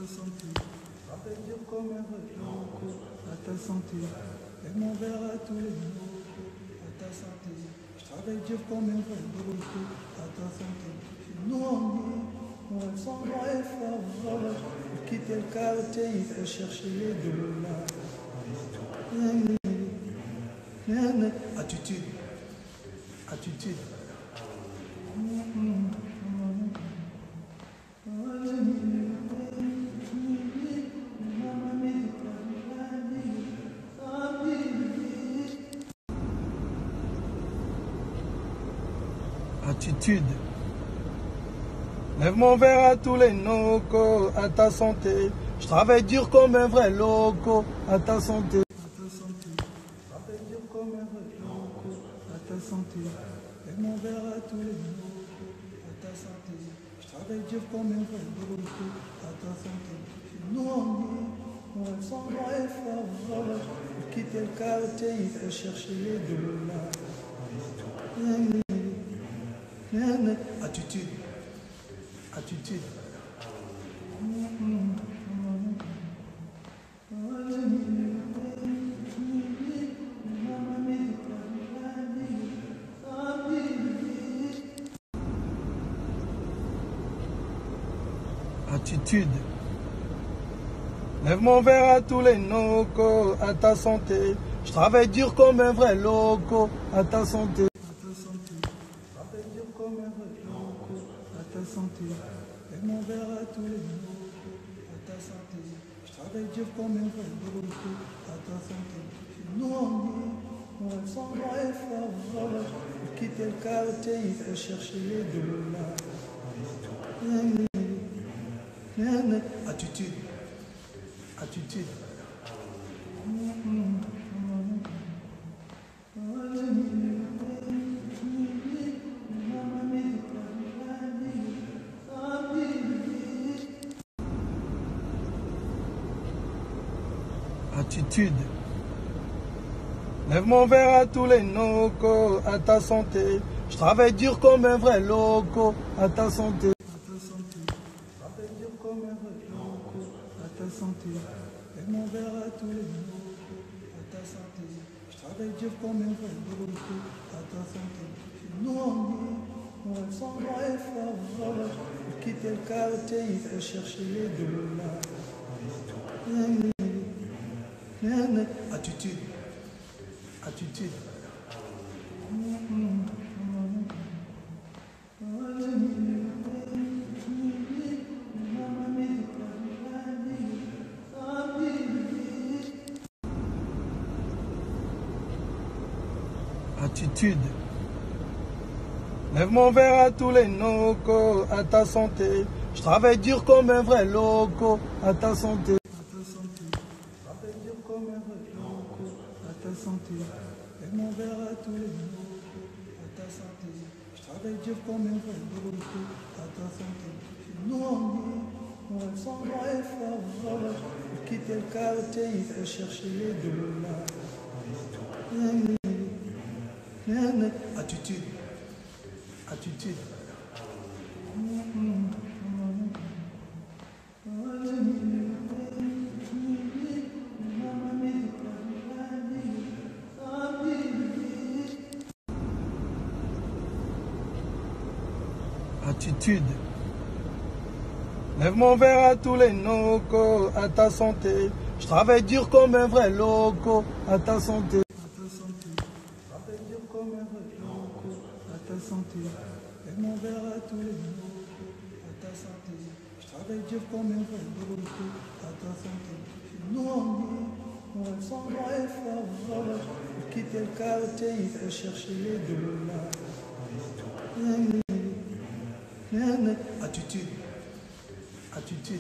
ta santé. Travaille dur comme un vrai loco, à ta santé. Lève mon verre à tous les locaux, à ta santé. Je travaille dur comme un vrai loco, à ta santé. Nous on dit, on sans moi et fort. Pour quitter le quartier, il faut chercher les dollars. Attitude. Attitude. Attitude. Lève mon verre à tous les locaux, à ta santé. Je travaille dur comme un vrai loco, à ta santé. À ta santé. Je travaille dur comme un vrai loco, à ta santé. Lève mon verre à tous les locaux, à ta santé. Je travaille dur comme un vrai loco, à ta santé. Nous on dit, on sans moi et fort. Pour quitter le quartier, il faut chercher les dollars. Attitude. Attitude. Attitude. Lève mon verre à tous les locaux, à ta santé. Je travaille dur comme un vrai loco, à ta santé. À ta santé. Je travaille dur comme un vrai loco, à ta santé. Lève mon verre à tous les locaux, à ta santé. Je travaille dur comme un vrai loco, à ta santé. Nous on dit, on sans moi et fort. Pour quitter le quartier, il faut chercher les dollars. Attitude. Attitude. Attitude. Lève mon verre à tous les locaux, à ta santé. Je travaille dur comme un vrai loco, à ta santé. À ta santé. Je travaille dur comme un vrai loco, à ta santé. Lève mon verre à tous les locaux, à ta santé. Je travaille dur comme un vrai loco, à ta santé. Nous on dit, on sans moi et fort. Pour quitter le quartier, il faut chercher les dollars. Attitude. Attitude. Attitude. Lève mon verre à tous les locaux, à ta santé. Je travaille dur comme un vrai loco, à ta santé. À ta santé. Je travaille dur comme un vrai loco, à ta santé. Lève mon verre à tous les locaux, à ta santé. Je travaille dur comme un vrai loco, à ta santé. Nous on dit, on sans moi et fort. Pour quitter le quartier, il faut chercher les dollars. Attitude. Attitude. Attitude. Lève mon verre à tous les locaux, à ta santé. Je travaille dur comme un vrai loco, à ta santé. À ta santé. Je travaille dur comme un vrai loco, à ta santé. Lève mon verre à tous les locaux, à ta santé. Je travaille dur comme un vrai loco, à ta santé. Nous on dit, on sans moi et fort. Pour quitter le quartier, il faut chercher les dollars. Attitude. Attitude.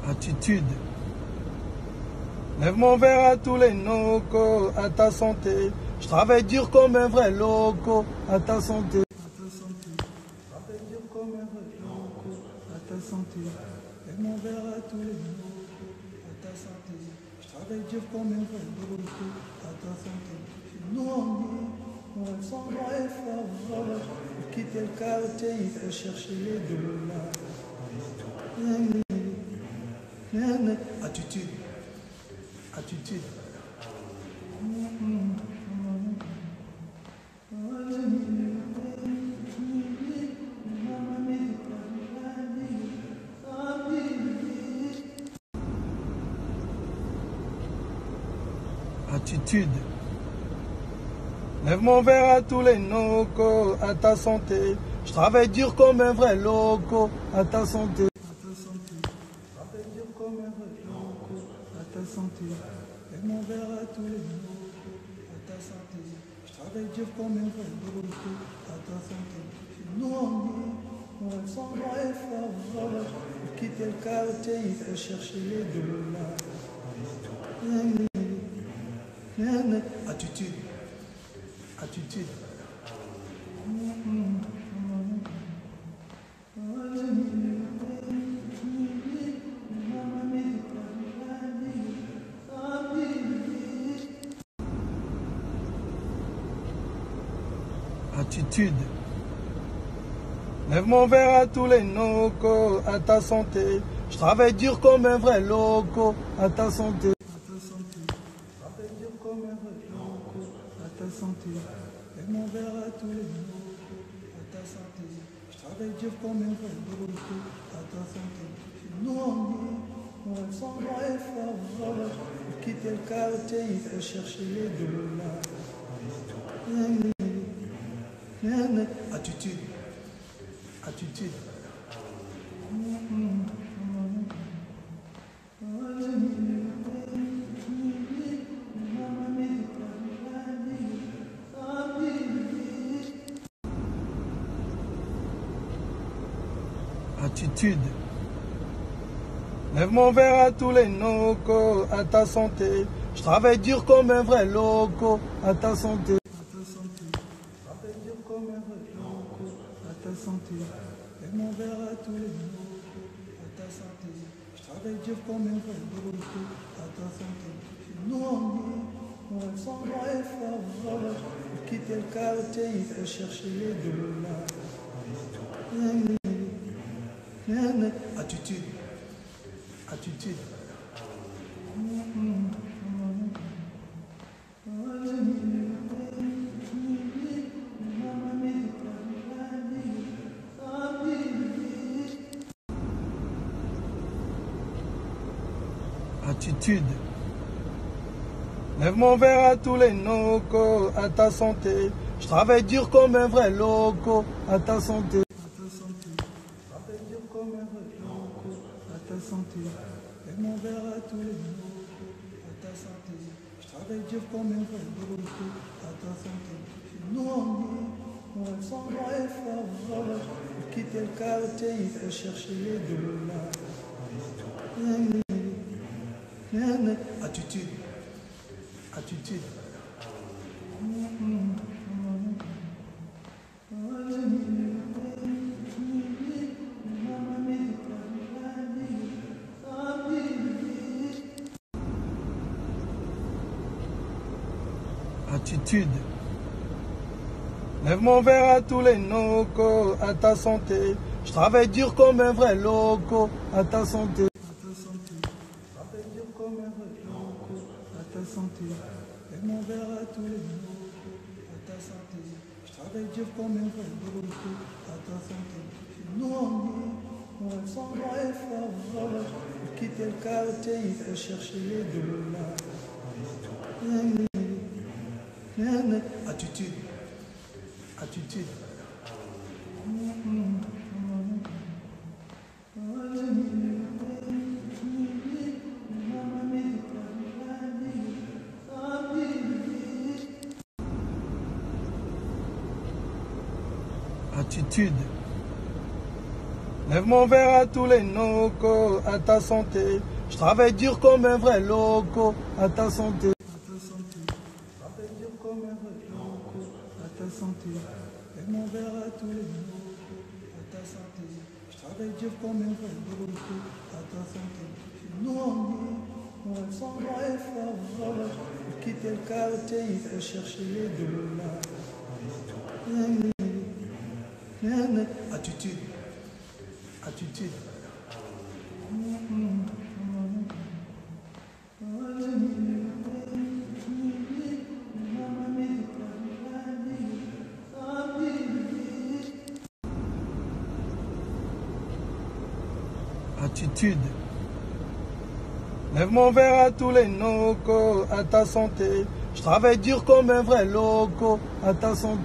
Attitude. Lève mon verre à tous les locaux, à ta santé. Je travaille dur comme un vrai loco, à ta santé. À ta santé. Je travaille dur comme un vrai loco, à ta santé. Lève mon verre à tous les locaux, à ta santé. Je travaille dur comme un vrai loco, à ta santé. Nous on est sans droit et fort. Pour quitter le quartier, il faut chercher les dollars. Attitude. Attitude. Attitude. Lève mon verre à tous les locaux, à ta santé. Je travaille dur comme un vrai loco, à ta santé. À ta santé. Je travaille dur comme un vrai loco, à ta santé. Lève mon verre à tous les locaux, à ta santé. Je travaille dur comme un vrai loco, à ta santé. Nous on est sans droit et fort. Pour quitter le quartier, il faut chercher les dollars. Attitude. Attitude. Attitude. Lève mon verre à tous les locaux, à ta santé. Je travaille dur comme un vrai loco, à ta santé. À ta santé. Je travaille dur comme un vrai loco, à ta santé. Lève mon verre à tous les locaux, à ta santé. Je travaille dur comme un vrai loco, à ta santé. Nous on est sans droit et fort. Pour quitter le quartier, il faut chercher les dollars. Attitude. Attitude. Attitude. Lève mon verre à tous les locaux, à ta santé. Je travaille dur comme un vrai loco, à ta santé. À ta santé. Je travaille dur comme un vrai loco, à ta santé. Lève mon verre à tous les locaux, à ta santé. Je travaille dur comme un vrai loco, à ta santé. Nous on est sans droit et fort. Pour quitter le quartier, il faut chercher les dollars. Attitude. Attitude. Attitude. Lève mon verre à tous les locaux, à ta santé. Je travaille dur comme un vrai loco, à ta santé. À ta santé. Je travaille dur comme un vrai loco, à ta santé. Lève mon verre à tous les locaux, à ta santé. Je travaille dur comme un vrai loco, à ta santé. Nous on est sans droit et fort. Pour quitter le quartier, il faut chercher les dollars. Attitude. Attitude. Attitude. Lève mon verre à tous les locaux, à ta santé. Je travaille dur comme un vrai loco, à ta santé. À ta santé. Je travaille dur comme un vrai loco, à ta santé. Lève mon verre à tous les locaux, à ta santé. Je travaille dur comme un vrai loco, à ta santé. Nous on est sans droit et fort. Pour quitter le quartier, il faut chercher les dollars. Attitude. Attitude. Attitude. Lève mon verre à tous les locaux, à ta santé. Je travaille dur comme un vrai loco, à ta santé. À ta santé. Je travaille dur comme un vrai loco, à ta santé. Lève mon verre à tous les locaux, à ta santé. Je travaille dur comme un vrai loco, à ta santé. Nous on est sans droit et fort. Pour quitter le quartier, il faut chercher les dollars. Attitude. Attitude. Attitude. Lève mon verre à tous les locaux, à ta santé. Je travaille dur comme un vrai loco, à ta santé.